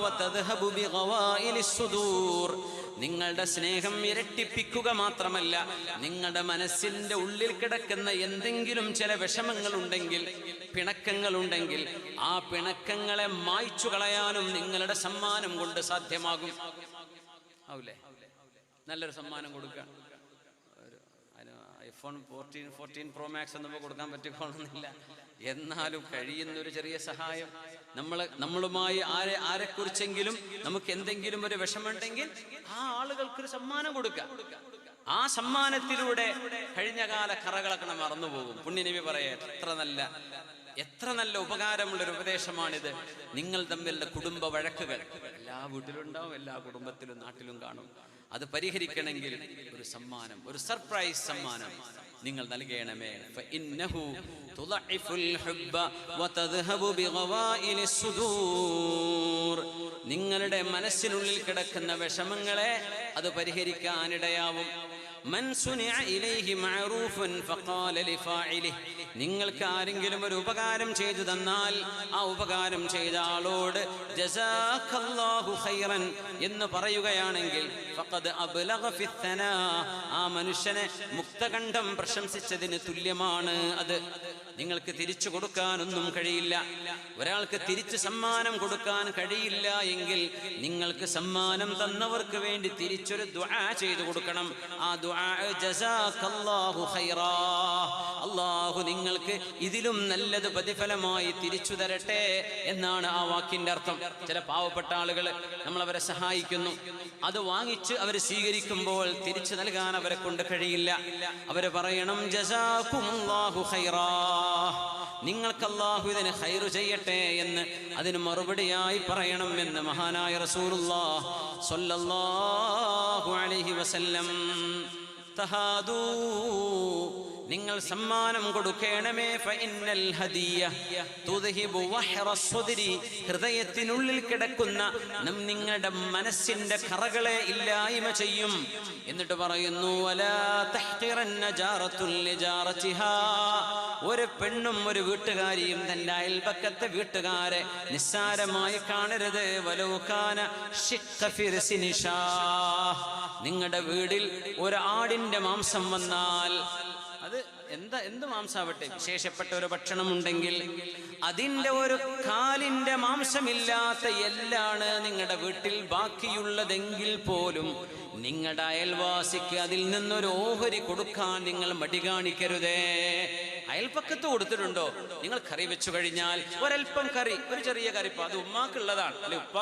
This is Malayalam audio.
വതദ്ഹബു ബിഗവായിലിസ് സുദൂർ. നിങ്ങളുടെ സ്നേഹം ഇരട്ടിപ്പിക്കുക മാത്രമല്ല, നിങ്ങളുടെ മനസ്സിന്റെ ഉള്ളിൽ കിടക്കുന്ന എന്തെങ്കിലും ചില വിഷമങ്ങളുണ്ടെങ്കിൽ, പിണക്കങ്ങളുണ്ടെങ്കിൽ, ആ പിണക്കങ്ങളെ മായ്ച്ചു കളയാനും നിങ്ങളുടെ സമ്മാനം കൊണ്ട് സാധ്യമാകും. ആവൂലേ? നല്ലൊരു സമ്മാനം കൊടുക്കുക. iPhone 14 Pro Max ഒന്നും കൊടുക്കാൻ പറ്റിക്കൊള്ളുന്നില്ല, എന്നാലും കഴിയുന്നൊരു ചെറിയ സഹായം. നമ്മളുമായി ആരെക്കുറിച്ചെങ്കിലും നമുക്ക് എന്തെങ്കിലും ഒരു വിഷമുണ്ടെങ്കിൽ ആ ആളുകൾക്കൊരു സമ്മാനം കൊടുക്കുക. ആ സമ്മാനത്തിലൂടെ കഴിഞ്ഞകാല കറകളൊക്കെ മറന്നുപോകും. പുണ്യനബി പറയാ, എത്ര നല്ല ഉപകാരമുള്ളൊരു ഉപദേശമാണിത്. നിങ്ങൾ തമ്മിലുള്ള കുടുംബ വഴക്കുകൾ എല്ലാ വീട്ടിലും ഉണ്ടാവും, എല്ലാ കുടുംബത്തിലും നാട്ടിലും കാണും. അത് പരിഹരിക്കണമെങ്കിൽ ഒരു സമ്മാനം, ഒരു സർപ്രൈസ് സമ്മാനം നിങ്ങൾ നൽകണമേ. ഫഇന്നഹു തുളഇഫുൽ ഹുബ്ബ വതദ്ഹബു ബിഗവായിലിസ് സുദൂർ. നിങ്ങളുടെ മനസ്സിനുള്ളിൽ കിടക്കുന്ന വിഷമങ്ങളെ അത് പരിഹരിക്കാനിടയാവും. മൻ സുനിഅ ഇലൈഹി മഅറൂഫൻ ഫഖാല ലിഫാഇലിഹി. നിങ്ങൾക്ക് ആരെങ്കിലും ഒരു ഉപകാരം ചെയ്തു തന്നാൽ ആ ഉപകാരം ചെയ്ത ആളോട് ജസാഖല്ലാഹു ഖൈറൻ എന്ന് പറയുകയാണെങ്കിൽ ഫഖദ് അബ്ലഗ ഫിത്തനാ. ആ മനുഷ്യനെ മുക്തകണ്ഠം പ്രശംസിച്ചതിന് തുല്യമാണ് അത്. നിങ്ങൾക്ക് തിരിച്ചു കൊടുക്കാനൊന്നും കഴിയില്ല. ഒരാൾക്ക് തിരിച്ച് സമ്മാനം കൊടുക്കാൻ കഴിയില്ല എങ്കിൽ നിങ്ങൾക്ക് സമ്മാനം തന്നവർക്ക് വേണ്ടി തിരിച്ചൊരു ദുആ ചെയ്തു കൊടുക്കണം. ആ ദുആ ജസാഖല്ലാഹു ഖൈറാ, അല്ലാഹു നിങ്ങൾക്ക് ഇതിലും നല്ലത് പ്രതിഫലമായി തിരിച്ചു തരട്ടെ എന്നാണ് ആ വാക്കിന്റെ അർത്ഥം. ചില പാവപ്പെട്ട ആളുകൾ നമ്മൾ അവരെ സഹായിക്കുന്നു, അത് വാങ്ങിച്ച് അവർ സ്വീകരിക്കുമ്പോൾ തിരിച്ചു നൽകാൻ അവരെ കൊണ്ട് കഴിയില്ല. അവര് പറയണം ജസാകുമുല്ലാഹു ഖൈറാ, നിങ്ങൾക്ക് അല്ലാഹു ഇതിന് ഖൈറു ചെയ്യട്ടെ എന്ന് അതിന് മറുപടിയായി പറയണം എന്ന് മഹാനായ റസൂലുള്ളാഹി സ്വല്ലല്ലാഹു അലൈഹി വസല്ലം. തഹാദൂ, നിങ്ങൾ സമ്മാനം കൊടുക്കണമേ. ഫഇന്നൽ ഹദിയ തുദ്ഹിബു വഹ്റസ് സുദ്രി. ഹൃദയത്തിനുള്ളിൽ കിടക്കുന്ന നിങ്ങളുടെ മനസ്സിന്റെ കറകളെ ഇല്ലായ്മ ചെയ്യും. എന്നിട്ട് പറയുന്നു വലാ തഹ്ഖിറന്ന ജാറത്തുൽ ലിജാറതിഹാ. ഒരു പെണ്ണും ഒരു വീട്ടുകാരിയും തന്റെ അയൽപക്കത്തെ വീട്ടുകാരെ നിസ്സാരമായി കാണരുത്. വലൗകാന ശിഖ്ഖ ഫിർസിൻ ഷാഹ്. നിങ്ങളുടെ വീട്ടിൽ ഒരു ആടിന്റെ മാംസം വന്നാൽ, അത് എന്ത് മാംസാവട്ടെ, വിശേഷപ്പെട്ട ഒരു ഭക്ഷണം ഉണ്ടെങ്കിൽ അതിന്റെ ഒരു കാലിന്റെ മാംസമില്ലാത്ത എല്ലാണ് നിങ്ങളുടെ വീട്ടിൽ ബാക്കിയുള്ളതെങ്കിൽ പോലും നിങ്ങളുടെ അയൽവാസിക്ക് അതിൽ നിന്നൊരു ഓഹരി കൊടുക്കാൻ നിങ്ങൾ മടി കാണിക്കരുതേ. അയൽപ്പക്കത്ത് കൊടുത്തിട്ടുണ്ടോ? നിങ്ങൾ കറി വെച്ചു കഴിഞ്ഞാൽ ഒരൽപ്പം കറി, ഒരു ചെറിയ കറിപ്പ, അത് ഉമ്മാക്കുള്ളതാണ്, അല്ലെ ഉപ്പ